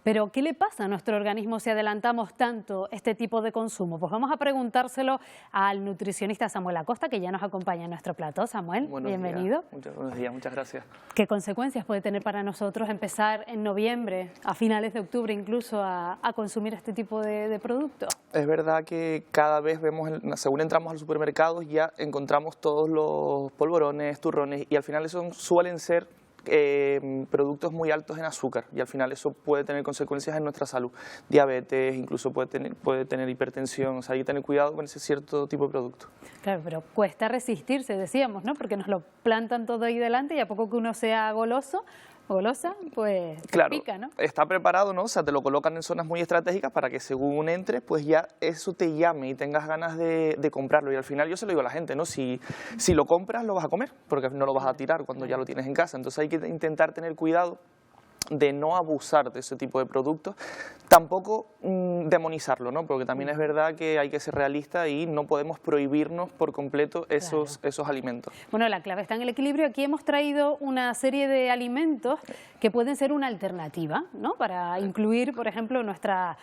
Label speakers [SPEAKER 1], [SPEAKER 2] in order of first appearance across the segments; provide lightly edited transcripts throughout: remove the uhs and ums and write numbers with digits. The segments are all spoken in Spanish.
[SPEAKER 1] Pero, ¿qué le pasa a nuestro organismo si adelantamos tanto este tipo de consumo? Pues vamos a preguntárselo al nutricionista Samuel Acosta, que ya nos acompaña en nuestro plató. Samuel, bienvenido.
[SPEAKER 2] Buenos días, muchas gracias.
[SPEAKER 1] ¿Qué consecuencias puede tener para nosotros empezar en noviembre, a finales de octubre incluso, a consumir este tipo de productos?
[SPEAKER 2] Es verdad que cada vez vemos, según entramos a los supermercados, ya encontramos todos los polvorones, turrones, y al final esos suelen ser productos muy altos en azúcar, y al final eso puede tener consecuencias en nuestra salud, diabetes, incluso puede tener hipertensión. O sea, hay que tener cuidado con ese cierto tipo de producto.
[SPEAKER 1] Claro, pero cuesta resistirse, decíamos, ¿no? Porque nos lo plantan todo ahí delante y a poco que uno sea golosa, pues
[SPEAKER 2] claro,
[SPEAKER 1] pica, ¿no?
[SPEAKER 2] Está preparado, ¿no? O sea, te lo colocan en zonas muy estratégicas para que según entres, pues ya eso te llame y tengas ganas de comprarlo. Y al final yo se lo digo a la gente, ¿no? Si lo compras, lo vas a comer, porque no lo vas a tirar cuando ya lo tienes en casa. Entonces hay que intentar tener cuidado de no abusar de ese tipo de productos, tampoco demonizarlo, ¿no? Porque también es verdad que hay que ser realista y no podemos prohibirnos por completo esos alimentos.
[SPEAKER 1] Bueno, la clave está en el equilibrio. Aquí hemos traído una serie de alimentos que pueden ser una alternativa, ¿no? Para incluir, por ejemplo, en nuestra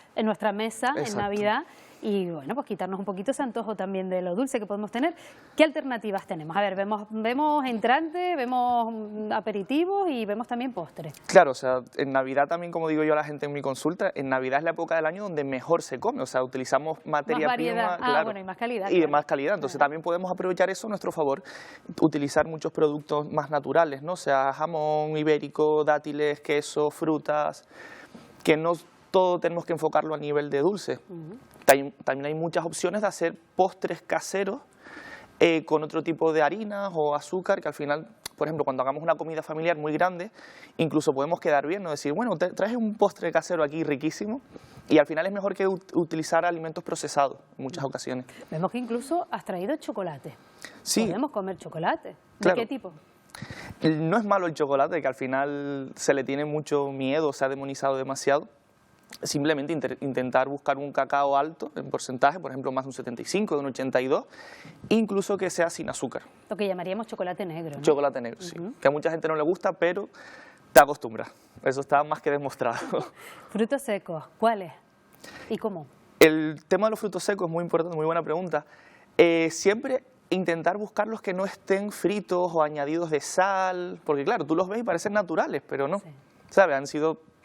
[SPEAKER 1] mesa. Exacto. En Navidad. Y bueno, pues quitarnos un poquito ese antojo también de lo dulce que podemos tener. ¿Qué alternativas tenemos? A ver, vemos entrantes, vemos aperitivos y vemos también postres.
[SPEAKER 2] Claro, o sea, en Navidad también, como digo yo a la gente en mi consulta, en Navidad es la época del año donde mejor se come. O sea, utilizamos materia prima, claro,
[SPEAKER 1] bueno, y más calidad.
[SPEAKER 2] Y de más calidad. Entonces también podemos aprovechar eso a nuestro favor, utilizar muchos productos más naturales, ¿no? O sea, jamón ibérico, dátiles, queso, frutas, que no todo tenemos que enfocarlo a nivel de dulce. También hay muchas opciones de hacer postres caseros con otro tipo de harinas o azúcar, que al final, por ejemplo, cuando hagamos una comida familiar muy grande, incluso podemos quedar bien, ¿no? Decir, bueno, traes un postre casero aquí riquísimo, y al final es mejor que utilizar alimentos procesados en muchas ocasiones.
[SPEAKER 1] Vemos que incluso has traído chocolate.
[SPEAKER 2] Sí.
[SPEAKER 1] Podemos comer chocolate. ¿De
[SPEAKER 2] claro.
[SPEAKER 1] qué tipo?
[SPEAKER 2] No es malo el chocolate, que al final se le tiene mucho miedo, se ha demonizado demasiado. Simplemente intentar buscar un cacao alto en porcentaje, por ejemplo más de un 75, de un 82, incluso que sea sin azúcar.
[SPEAKER 1] Lo que llamaríamos chocolate negro, ¿no?
[SPEAKER 2] Chocolate negro, sí. Que a mucha gente no le gusta, pero te acostumbras. Eso está más que demostrado.
[SPEAKER 1] ¿Frutos secos? ¿Cuáles? ¿Y cómo?
[SPEAKER 2] El tema de los frutos secos es muy importante, muy buena pregunta. Siempre intentar buscar los que no estén fritos o añadidos de sal, porque claro, tú los ves y parecen naturales, pero no. Sí. ¿Sabes?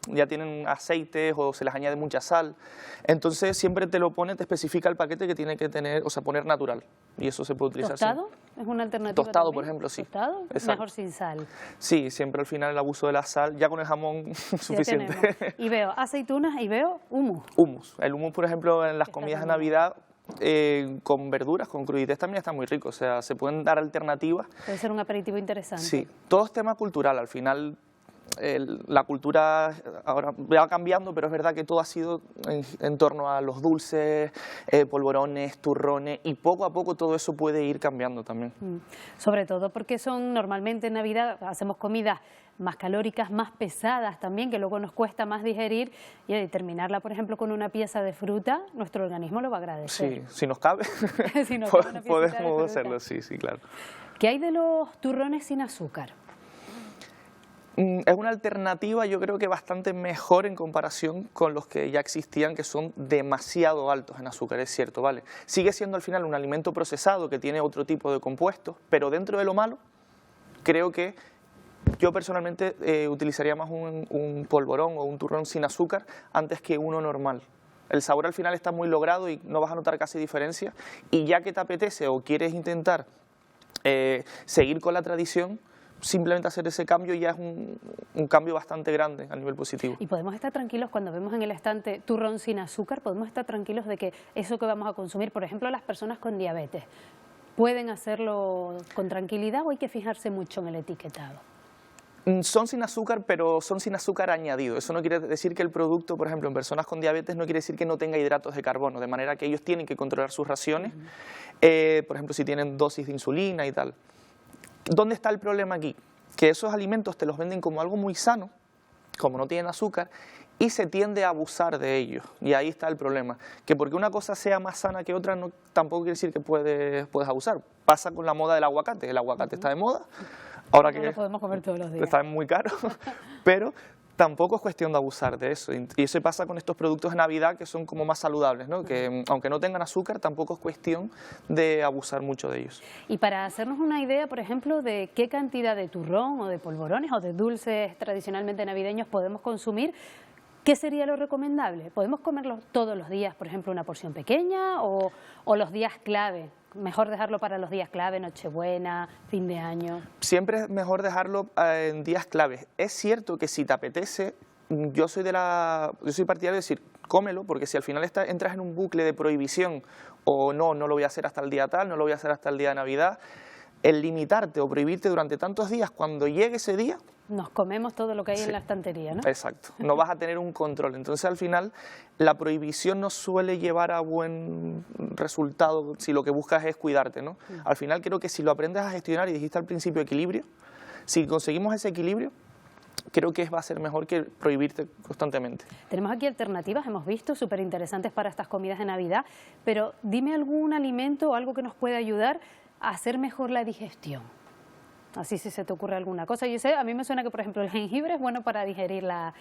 [SPEAKER 2] Ya tienen aceites o se les añade mucha sal. Entonces siempre te especifica el paquete que tiene que tener, o sea, poner natural. Y eso se puede utilizar.
[SPEAKER 1] ¿Tostado? ¿Es una alternativa?
[SPEAKER 2] Tostado,
[SPEAKER 1] también?
[SPEAKER 2] Por ejemplo, sí.
[SPEAKER 1] ¿Tostado?
[SPEAKER 2] Exacto.
[SPEAKER 1] Mejor sin sal.
[SPEAKER 2] Sí, siempre al final el abuso de la sal, ya con el jamón suficiente.
[SPEAKER 1] Y veo aceitunas y veo hummus.
[SPEAKER 2] Hummus. El hummus, por ejemplo, en las comidas de Navidad, con verduras, con crudités también está muy rico. O sea, se pueden dar alternativas.
[SPEAKER 1] Puede ser un aperitivo interesante.
[SPEAKER 2] Sí. Todo es tema cultural, al final. La cultura ahora va cambiando, pero es verdad que todo ha sido en torno a los dulces, polvorones, turrones, y poco a poco todo eso puede ir cambiando también.
[SPEAKER 1] Sobre todo porque normalmente en Navidad hacemos comidas más calóricas, más pesadas también, que luego nos cuesta más digerir, y terminarla, por ejemplo, con una pieza de fruta, nuestro organismo lo va a agradecer.
[SPEAKER 2] Sí, si nos cabe,
[SPEAKER 1] si nos cabe
[SPEAKER 2] podemos hacerlo, sí, claro.
[SPEAKER 1] ¿Qué hay de los turrones sin azúcar?
[SPEAKER 2] Es una alternativa, yo creo que bastante mejor en comparación con los que ya existían, que son demasiado altos en azúcar, es cierto, ¿vale? Sigue siendo al final un alimento procesado que tiene otro tipo de compuestos, pero dentro de lo malo, creo que yo personalmente utilizaría más un polvorón o un turrón sin azúcar antes que uno normal. El sabor al final está muy logrado y no vas a notar casi diferencia, y ya que te apetece o quieres intentar seguir con la tradición, simplemente hacer ese cambio ya es un cambio bastante grande a nivel positivo.
[SPEAKER 1] Y podemos estar tranquilos cuando vemos en el estante turrón sin azúcar, podemos estar tranquilos de que eso que vamos a consumir, por ejemplo, las personas con diabetes, ¿pueden hacerlo con tranquilidad o hay que fijarse mucho en el etiquetado?
[SPEAKER 2] Son sin azúcar, pero son sin azúcar añadido. Eso no quiere decir que el producto, por ejemplo, en personas con diabetes, no quiere decir que no tenga hidratos de carbono, de manera que ellos tienen que controlar sus raciones, por ejemplo, si tienen dosis de insulina y tal. ¿Dónde está el problema aquí? Que esos alimentos te los venden como algo muy sano, como no tienen azúcar, y se tiende a abusar de ellos. Y ahí está el problema. Que porque una cosa sea más sana que otra, tampoco quiere decir que puedes abusar. Pasa con la moda del aguacate. El aguacate está de moda, ahora que
[SPEAKER 1] lo podemos comer todos los días.
[SPEAKER 2] Está muy caro, pero tampoco es cuestión de abusar de eso. Y eso pasa con estos productos de Navidad que son como más saludables, ¿no? Que aunque no tengan azúcar, tampoco es cuestión de abusar mucho de ellos.
[SPEAKER 1] Y para hacernos una idea, por ejemplo, de qué cantidad de turrón o de polvorones o de dulces tradicionalmente navideños podemos consumir, ¿qué sería lo recomendable? ¿Podemos comerlos todos los días, por ejemplo, una porción pequeña o los días clave? Mejor dejarlo para los días clave, Nochebuena, fin de año.
[SPEAKER 2] Siempre es mejor dejarlo en días claves. Es cierto que si te apetece, yo soy partidario de decir, cómelo, porque si al final entras en un bucle de prohibición, o no lo voy a hacer hasta el día tal, no lo voy a hacer hasta el día de Navidad, el limitarte o prohibirte durante tantos días, cuando llegue ese día...
[SPEAKER 1] Nos comemos todo lo que hay en la estantería, ¿no?
[SPEAKER 2] Exacto, no vas a tener un control. Entonces, al final, la prohibición no suele llevar a buen resultado si lo que buscas es cuidarte, ¿no? Al final, creo que si lo aprendes a gestionar, y dijiste al principio equilibrio, si conseguimos ese equilibrio, creo que va a ser mejor que prohibirte constantemente.
[SPEAKER 1] Tenemos aquí alternativas, hemos visto, súper interesantes para estas comidas de Navidad, pero dime algún alimento o algo que nos pueda ayudar a hacer mejor la digestión. Así si se te ocurre alguna cosa. Yo sé, a mí me suena que, por ejemplo, el jengibre es bueno para digerir la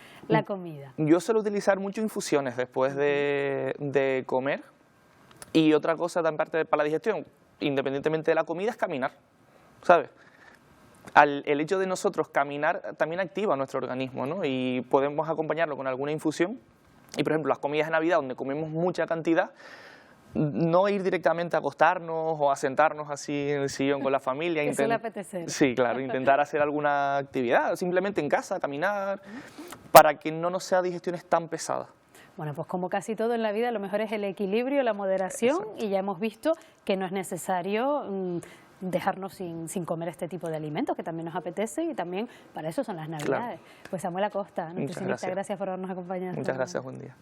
[SPEAKER 1] comida.
[SPEAKER 2] Yo suelo utilizar mucho infusiones después de comer. Y otra cosa también parte para la digestión, independientemente de la comida, es caminar, ¿sabes? El hecho de nosotros caminar también activa nuestro organismo, ¿no? Y podemos acompañarlo con alguna infusión. Y, por ejemplo, las comidas de Navidad, donde comemos mucha cantidad, no ir directamente a acostarnos o a sentarnos así en el sillón con la familia.
[SPEAKER 1] Que suele apetecer.
[SPEAKER 2] Sí, claro, intentar hacer alguna actividad, simplemente en casa, caminar, para que no nos sea digestiones tan pesadas.
[SPEAKER 1] Bueno, pues como casi todo en la vida, lo mejor es el equilibrio, la moderación. Exacto. Y ya hemos visto que no es necesario dejarnos sin comer este tipo de alimentos, que también nos apetece, y también para eso son las Navidades. Claro. Pues Samuel Acosta, nutricionista, gracias por habernos acompañado.
[SPEAKER 2] Muchas gracias, buen día.